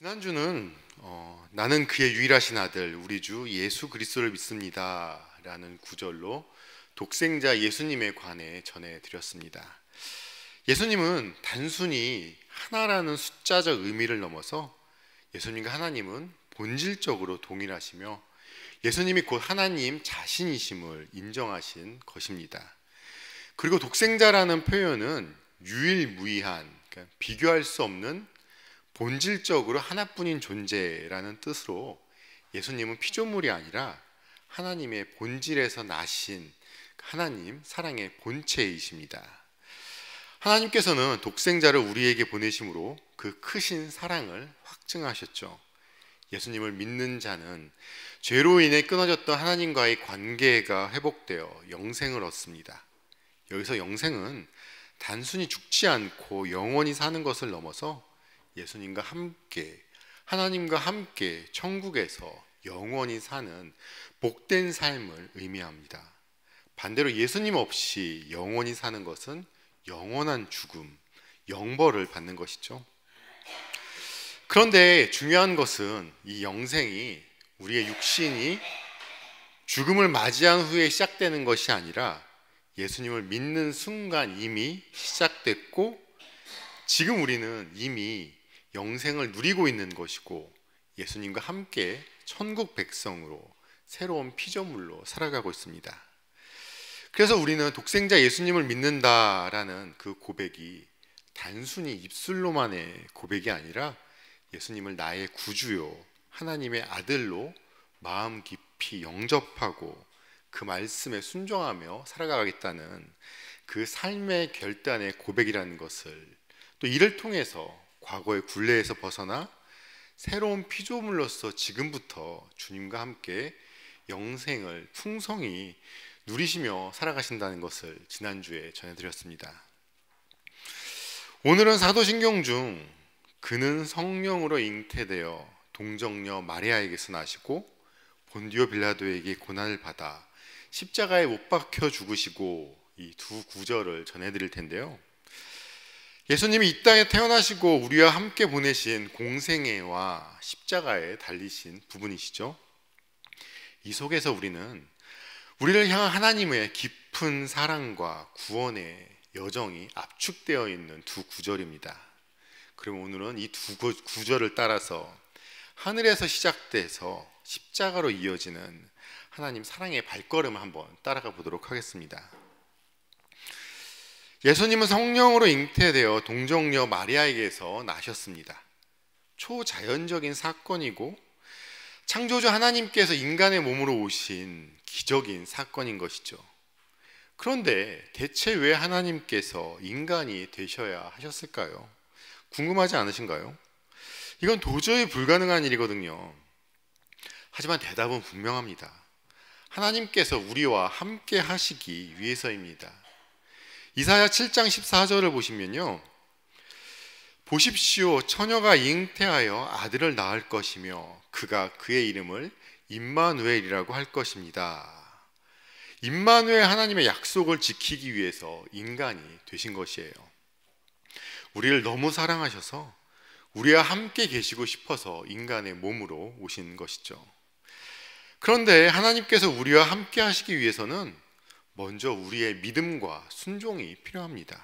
지난주는 나는 그의 유일하신 아들 우리 주 예수 그리스도를 믿습니다 라는 구절로 독생자 예수님에 관해 전해드렸습니다. 예수님은 단순히 하나라는 숫자적 의미를 넘어서 예수님과 하나님은 본질적으로 동일하시며 예수님이 곧 하나님 자신이심을 인정하신 것입니다. 그리고 독생자라는 표현은 유일무이한, 그러니까 비교할 수 없는 본질적으로 하나뿐인 존재라는 뜻으로 예수님은 피조물이 아니라 하나님의 본질에서 나신 하나님 사랑의 본체이십니다. 하나님께서는 독생자를 우리에게 보내심으로 그 크신 사랑을 확증하셨죠. 예수님을 믿는 자는 죄로 인해 끊어졌던 하나님과의 관계가 회복되어 영생을 얻습니다. 여기서 영생은 단순히 죽지 않고 영원히 사는 것을 넘어서 예수님과 함께, 하나님과 함께 천국에서 영원히 사는 복된 삶을 의미합니다. 반대로 예수님 없이 영원히 사는 것은 영원한 죽음, 영벌을 받는 것이죠. 그런데 중요한 것은 이 영생이 우리의 육신이 죽음을 맞이한 후에 시작되는 것이 아니라 예수님을 믿는 순간 이미 시작됐고 지금 우리는 이미 영생을 누리고 있는 것이고 예수님과 함께 천국 백성으로 새로운 피조물로 살아가고 있습니다. 그래서 우리는 독생자 예수님을 믿는다라는 그 고백이 단순히 입술로만의 고백이 아니라 예수님을 나의 구주요 하나님의 아들로 마음 깊이 영접하고 그 말씀에 순종하며 살아가겠다는 그 삶의 결단의 고백이라는 것을, 또 이를 통해서 과거의 굴레에서 벗어나 새로운 피조물로서 지금부터 주님과 함께 영생을 풍성히 누리시며 살아가신다는 것을 지난주에 전해드렸습니다. 오늘은 사도신경 중 그는 성령으로 잉태되어 동정녀 마리아에게서 나시고 본디오 빌라도에게 고난을 받아 십자가에 못 박혀 죽으시고, 이 두 구절을 전해드릴 텐데요. 예수님이 이 땅에 태어나시고 우리와 함께 보내신 공생애와 십자가에 달리신 부분이시죠. 이 속에서 우리를 향한 하나님의 깊은 사랑과 구원의 여정이 압축되어 있는 두 구절입니다. 그럼 오늘은 이 두 구절을 따라서 하늘에서 시작돼서 십자가로 이어지는 하나님 사랑의 발걸음을 한번 따라가 보도록 하겠습니다. 예수님은 성령으로 잉태되어 동정녀 마리아에게서 나셨습니다. 초자연적인 사건이고 창조주 하나님께서 인간의 몸으로 오신 기적인 사건인 것이죠. 그런데 대체 왜 하나님께서 인간이 되셔야 하셨을까요? 궁금하지 않으신가요? 이건 도저히 불가능한 일이거든요. 하지만 대답은 분명합니다. 하나님께서 우리와 함께 하시기 위해서입니다. 이사야 7장 14절을 보시면요, 보십시오, 처녀가 잉태하여 아들을 낳을 것이며 그가 그의 이름을 임마누엘이라고 할 것입니다. 임마누엘, 하나님의 약속을 지키기 위해서 인간이 되신 것이에요. 우리를 너무 사랑하셔서 우리와 함께 계시고 싶어서 인간의 몸으로 오신 것이죠. 그런데 하나님께서 우리와 함께 하시기 위해서는 먼저 우리의 믿음과 순종이 필요합니다.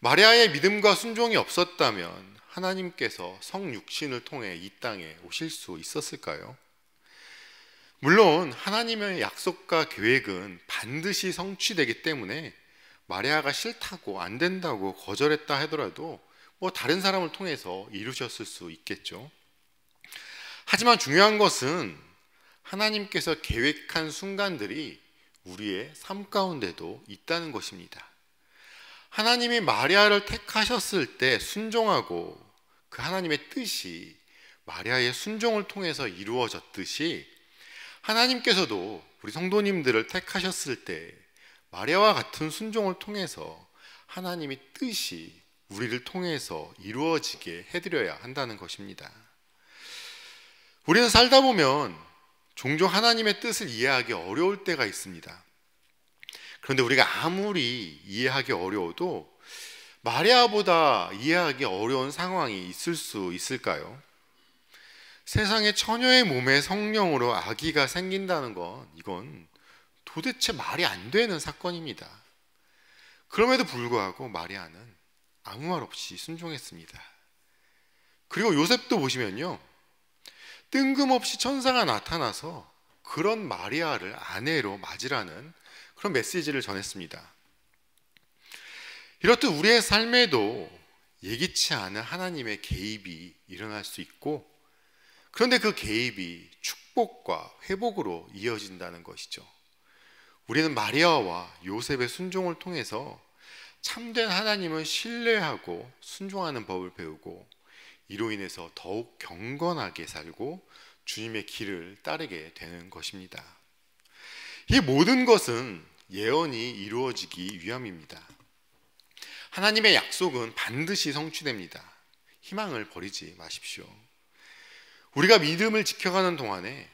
마리아의 믿음과 순종이 없었다면 하나님께서 성육신을 통해 이 땅에 오실 수 있었을까요? 물론 하나님의 약속과 계획은 반드시 성취되기 때문에 마리아가 싫다고 안 된다고 거절했다 하더라도 다른 사람을 통해서 이루셨을 수 있겠죠. 하지만 중요한 것은 하나님께서 계획한 순간들이 우리의 삶 가운데도 있다는 것입니다. 하나님이 마리아를 택하셨을 때 순종하고 그 하나님의 뜻이 마리아의 순종을 통해서 이루어졌듯이 하나님께서도 우리 성도님들을 택하셨을 때 마리아와 같은 순종을 통해서 하나님의 뜻이 우리를 통해서 이루어지게 해드려야 한다는 것입니다. 우리는 살다 보면 종종 하나님의 뜻을 이해하기 어려울 때가 있습니다. 그런데 우리가 아무리 이해하기 어려워도 마리아보다 이해하기 어려운 상황이 있을 수 있을까요? 세상에 처녀의 몸에 성령으로 아기가 생긴다는 건 이건 도대체 말이 안 되는 사건입니다. 그럼에도 불구하고 마리아는 아무 말 없이 순종했습니다. 그리고 요셉도 보시면요, 뜬금없이 천사가 나타나서 그런 마리아를 아내로 맞으라는 그런 메시지를 전했습니다. 이렇듯 우리의 삶에도 예기치 않은 하나님의 개입이 일어날 수 있고, 그런데 그 개입이 축복과 회복으로 이어진다는 것이죠. 우리는 마리아와 요셉의 순종을 통해서 참된 하나님을 신뢰하고 순종하는 법을 배우고, 이로 인해서 더욱 경건하게 살고 주님의 길을 따르게 되는 것입니다. 이 모든 것은 예언이 이루어지기 위함입니다. 하나님의 약속은 반드시 성취됩니다. 희망을 버리지 마십시오. 우리가 믿음을 지켜가는 동안에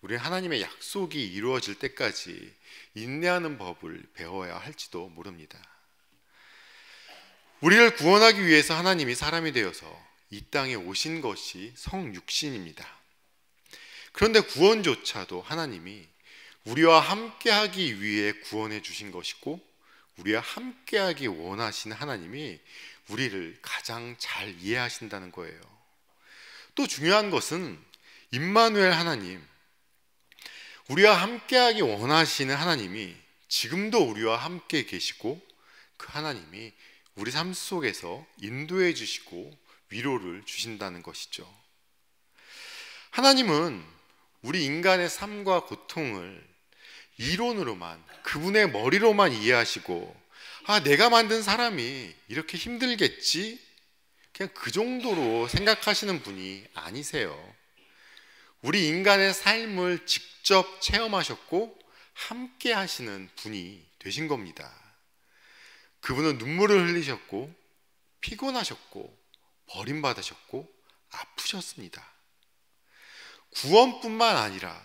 우리는 하나님의 약속이 이루어질 때까지 인내하는 법을 배워야 할지도 모릅니다. 우리를 구원하기 위해서 하나님이 사람이 되어서 이 땅에 오신 것이 성육신입니다. 그런데 구원조차도 하나님이 우리와 함께하기 위해 구원해 주신 것이고, 우리와 함께하기 원하시는 하나님이 우리를 가장 잘 이해하신다는 거예요. 또 중요한 것은 임마누엘 하나님, 우리와 함께하기 원하시는 하나님이 지금도 우리와 함께 계시고, 그 하나님이 우리 삶 속에서 인도해 주시고 위로를 주신다는 것이죠. 하나님은 우리 인간의 삶과 고통을 이론으로만, 그분의 머리로만 이해하시고, 내가 만든 사람이 이렇게 힘들겠지? 그냥 그 정도로 생각하시는 분이 아니세요. 우리 인간의 삶을 직접 체험하셨고 함께 하시는 분이 되신 겁니다. 그분은 눈물을 흘리셨고 피곤하셨고 버림받으셨고 아프셨습니다. 구원뿐만 아니라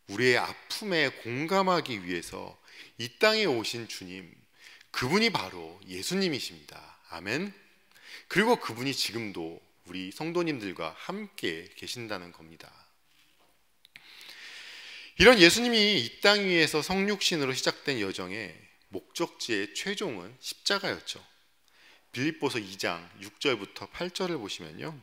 우리의 아픔에 공감하기 위해서 이 땅에 오신 주님, 그분이 바로 예수님이십니다. 아멘. 그리고 그분이 지금도 우리 성도님들과 함께 계신다는 겁니다. 이런 예수님이 이 땅 위에서 성육신으로 시작된 여정의 목적지의 최종은 십자가였죠. 빌립보서 2장 6절부터 8절을 보시면요,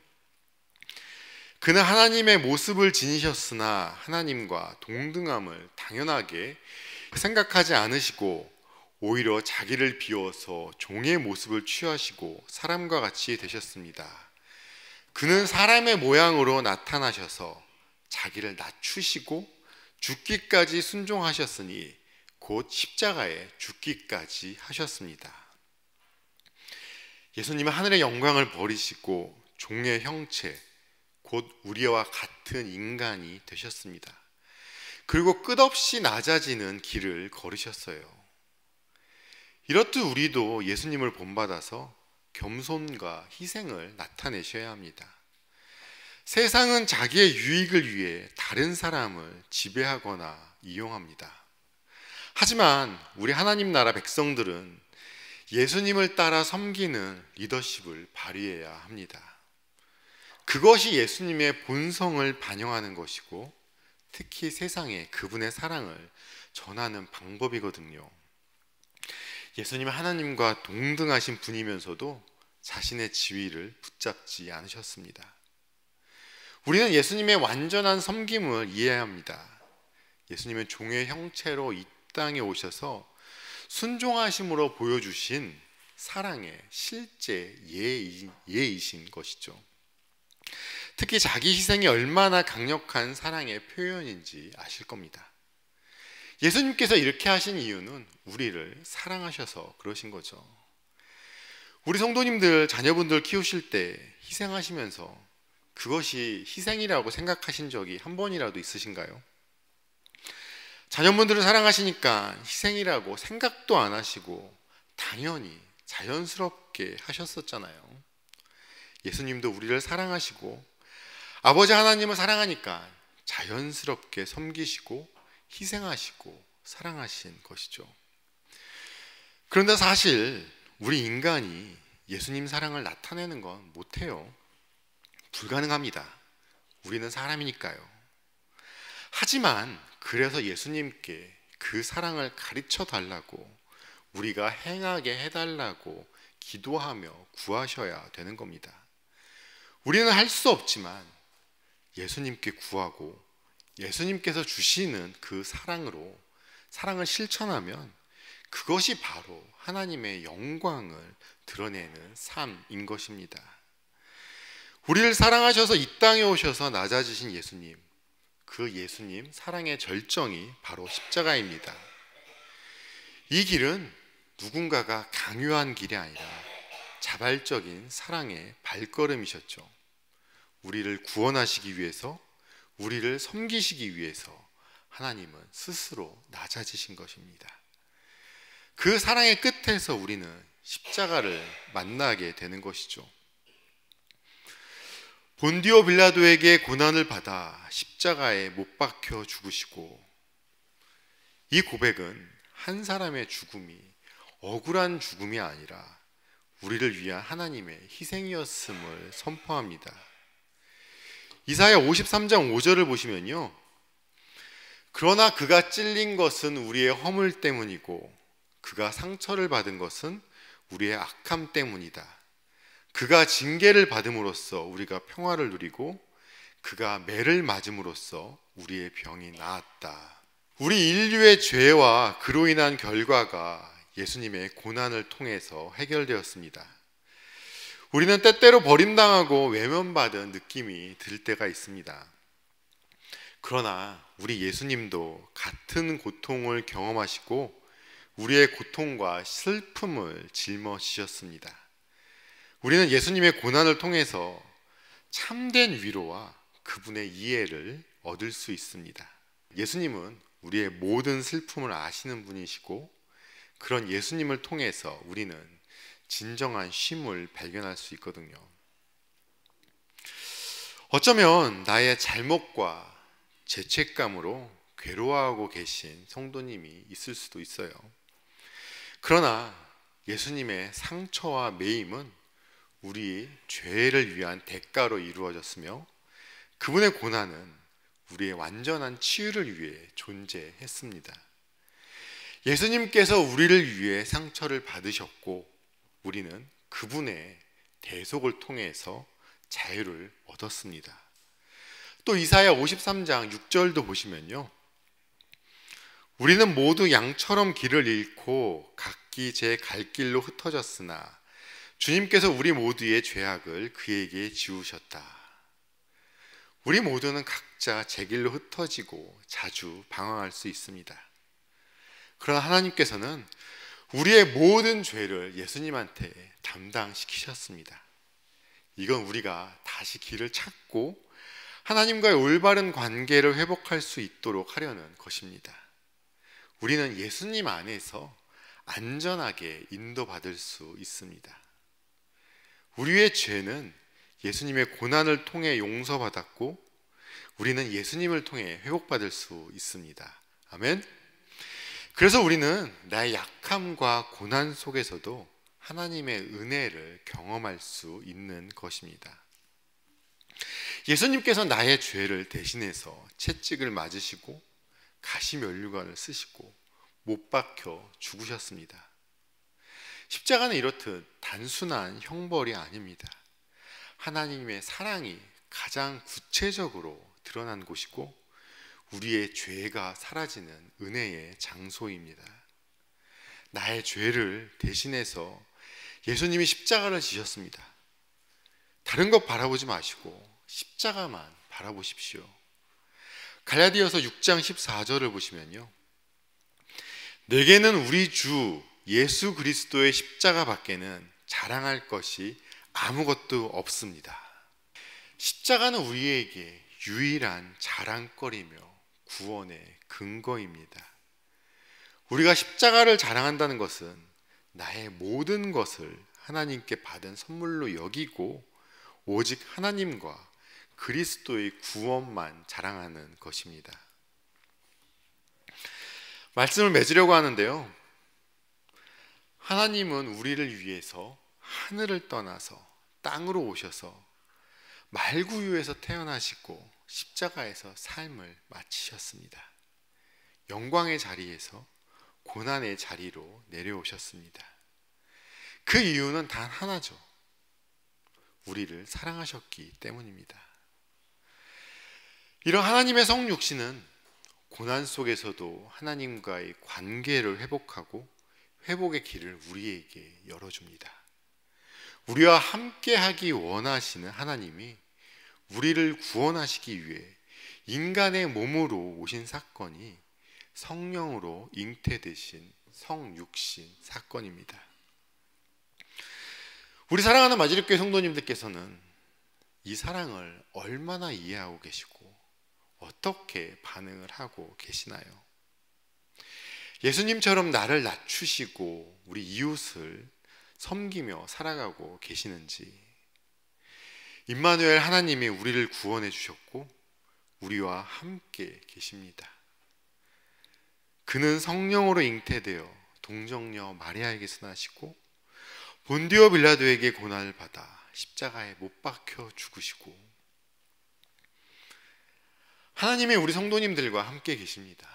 그는 하나님의 모습을 지니셨으나 하나님과 동등함을 당연하게 생각하지 않으시고 오히려 자기를 비워서 종의 모습을 취하시고 사람과 같이 되셨습니다. 그는 사람의 모양으로 나타나셔서 자기를 낮추시고 죽기까지 순종하셨으니 곧 십자가에 죽기까지 하셨습니다. 예수님은 하늘의 영광을 버리시고 종의 형체, 곧 우리와 같은 인간이 되셨습니다. 그리고 끝없이 낮아지는 길을 걸으셨어요. 이렇듯 우리도 예수님을 본받아서 겸손과 희생을 나타내셔야 합니다. 세상은 자기의 유익을 위해 다른 사람을 지배하거나 이용합니다. 하지만 우리 하나님 나라 백성들은 예수님을 따라 섬기는 리더십을 발휘해야 합니다. 그것이 예수님의 본성을 반영하는 것이고, 특히 세상에 그분의 사랑을 전하는 방법이거든요. 예수님은 하나님과 동등하신 분이면서도 자신의 지위를 붙잡지 않으셨습니다. 우리는 예수님의 완전한 섬김을 이해해야 합니다. 예수님은 종의 형체로 이 땅에 오셔서 순종하심으로 보여주신 사랑의 실제 예이신 것이죠. 특히 자기 희생이 얼마나 강력한 사랑의 표현인지 아실 겁니다. 예수님께서 이렇게 하신 이유는 우리를 사랑하셔서 그러신 거죠. 우리 성도님들, 자녀분들 키우실 때 희생하시면서 그것이 희생이라고 생각하신 적이 한 번이라도 있으신가요? 자녀분들을 사랑하시니까 희생이라고 생각도 안 하시고 당연히 자연스럽게 하셨었잖아요. 예수님도 우리를 사랑하시고 아버지 하나님을 사랑하니까 자연스럽게 섬기시고 희생하시고 사랑하신 것이죠. 그런데 사실 우리 인간이 예수님 사랑을 나타내는 건 못해요. 불가능합니다. 우리는 사람이니까요. 하지만 그래서 예수님께 그 사랑을 가르쳐 달라고, 우리가 행하게 해달라고 기도하며 구하셔야 되는 겁니다. 우리는 할 수 없지만 예수님께 구하고 예수님께서 주시는 그 사랑으로 사랑을 실천하면 그것이 바로 하나님의 영광을 드러내는 삶인 것입니다. 우리를 사랑하셔서 이 땅에 오셔서 낮아지신 예수님, 그 예수님 사랑의 절정이 바로 십자가입니다. 이 길은 누군가가 강요한 길이 아니라 자발적인 사랑의 발걸음이셨죠. 우리를 구원하시기 위해서, 우리를 섬기시기 위해서 하나님은 스스로 낮아지신 것입니다. 그 사랑의 끝에서 우리는 십자가를 만나게 되는 것이죠. 본디오 빌라도에게 고난을 받아 십자가에 못 박혀 죽으시고, 이 고백은 한 사람의 죽음이 억울한 죽음이 아니라 우리를 위한 하나님의 희생이었음을 선포합니다. 이사야 53장 5절을 보시면요, 그러나 그가 찔린 것은 우리의 허물 때문이고 그가 상처를 받은 것은 우리의 악함 때문이다. 그가 징계를 받음으로써 우리가 평화를 누리고 그가 매를 맞음으로써 우리의 병이 나았다. 우리 인류의 죄와 그로 인한 결과가 예수님의 고난을 통해서 해결되었습니다. 우리는 때때로 버림당하고 외면받은 느낌이 들 때가 있습니다. 그러나 우리 예수님도 같은 고통을 경험하시고 우리의 고통과 슬픔을 짊어지셨습니다. 우리는 예수님의 고난을 통해서 참된 위로와 그분의 이해를 얻을 수 있습니다. 예수님은 우리의 모든 슬픔을 아시는 분이시고, 그런 예수님을 통해서 우리는 진정한 쉼을 발견할 수 있거든요. 어쩌면 나의 잘못과 죄책감으로 괴로워하고 계신 성도님이 있을 수도 있어요. 그러나 예수님의 상처와 매임은 우리 죄를 위한 대가로 이루어졌으며, 그분의 고난은 우리의 완전한 치유를 위해 존재했습니다. 예수님께서 우리를 위해 상처를 받으셨고, 우리는 그분의 대속을 통해서 자유를 얻었습니다. 또 이사야 53장 6절도 보시면요, 우리는 모두 양처럼 길을 잃고 각기 제 갈 길로 흩어졌으나 주님께서 우리 모두의 죄악을 그에게 지우셨다. 우리 모두는 각자 제 길로 흩어지고 자주 방황할 수 있습니다. 그러나 하나님께서는 우리의 모든 죄를 예수님한테 담당시키셨습니다. 이건 우리가 다시 길을 찾고 하나님과의 올바른 관계를 회복할 수 있도록 하려는 것입니다. 우리는 예수님 안에서 안전하게 인도받을 수 있습니다. 우리의 죄는 예수님의 고난을 통해 용서받았고, 우리는 예수님을 통해 회복받을 수 있습니다. 아멘. 그래서 우리는 나의 약함과 고난 속에서도 하나님의 은혜를 경험할 수 있는 것입니다. 예수님께서 나의 죄를 대신해서 채찍을 맞으시고 가시면류관을 쓰시고 못 박혀 죽으셨습니다. 십자가는 이렇듯 단순한 형벌이 아닙니다. 하나님의 사랑이 가장 구체적으로 드러난 곳이고 우리의 죄가 사라지는 은혜의 장소입니다. 나의 죄를 대신해서 예수님이 십자가를 지셨습니다. 다른 것 바라보지 마시고 십자가만 바라보십시오. 갈라디아서 6장 14절을 보시면요, 내게는 우리 주 예수 그리스도의 십자가 밖에는 자랑할 것이 아무것도 없습니다. 십자가는 우리에게 유일한 자랑거리며 구원의 근거입니다. 우리가 십자가를 자랑한다는 것은 나의 모든 것을 하나님께 받은 선물로 여기고 오직 하나님과 그리스도의 구원만 자랑하는 것입니다. 말씀을 맺으려고 하는데요, 하나님은 우리를 위해서 하늘을 떠나서 땅으로 오셔서 말구유에서 태어나시고 십자가에서 삶을 마치셨습니다. 영광의 자리에서 고난의 자리로 내려오셨습니다. 그 이유는 단 하나죠. 우리를 사랑하셨기 때문입니다. 이런 하나님의 성육신은 고난 속에서도 하나님과의 관계를 회복하고 회복의 길을 우리에게 열어줍니다. 우리와 함께하기 원하시는 하나님이 우리를 구원하시기 위해 인간의 몸으로 오신 사건이 성령으로 잉태되신 성육신 사건입니다. 우리 사랑하는 마지lik교회 성도님들께서는 이 사랑을 얼마나 이해하고 계시고 어떻게 반응을 하고 계시나요? 예수님처럼 나를 낮추시고 우리 이웃을 섬기며 살아가고 계시는지, 임마누엘 하나님이 우리를 구원해 주셨고 우리와 함께 계십니다. 그는 성령으로 잉태되어 동정녀 마리아에게서 나시고 본디오 빌라도에게 고난을 받아 십자가에 못 박혀 죽으시고 하나님이 우리 성도님들과 함께 계십니다.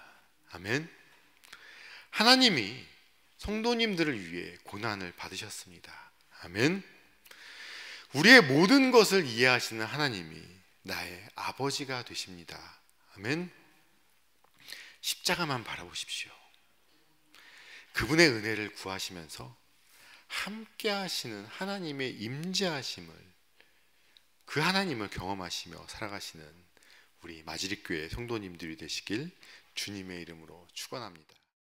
아멘. 하나님이 성도님들을 위해 고난을 받으셨습니다. 아멘. 우리의 모든 것을 이해하시는 하나님이 나의 아버지가 되십니다. 아멘. 십자가만 바라보십시오. 그분의 은혜를 구하시면서 함께 하시는 하나님의 임재하심을, 그 하나님을 경험하시며 살아가시는 우리 마지lik교회 성도님들이 되시길 주님의 이름으로 축원합니다.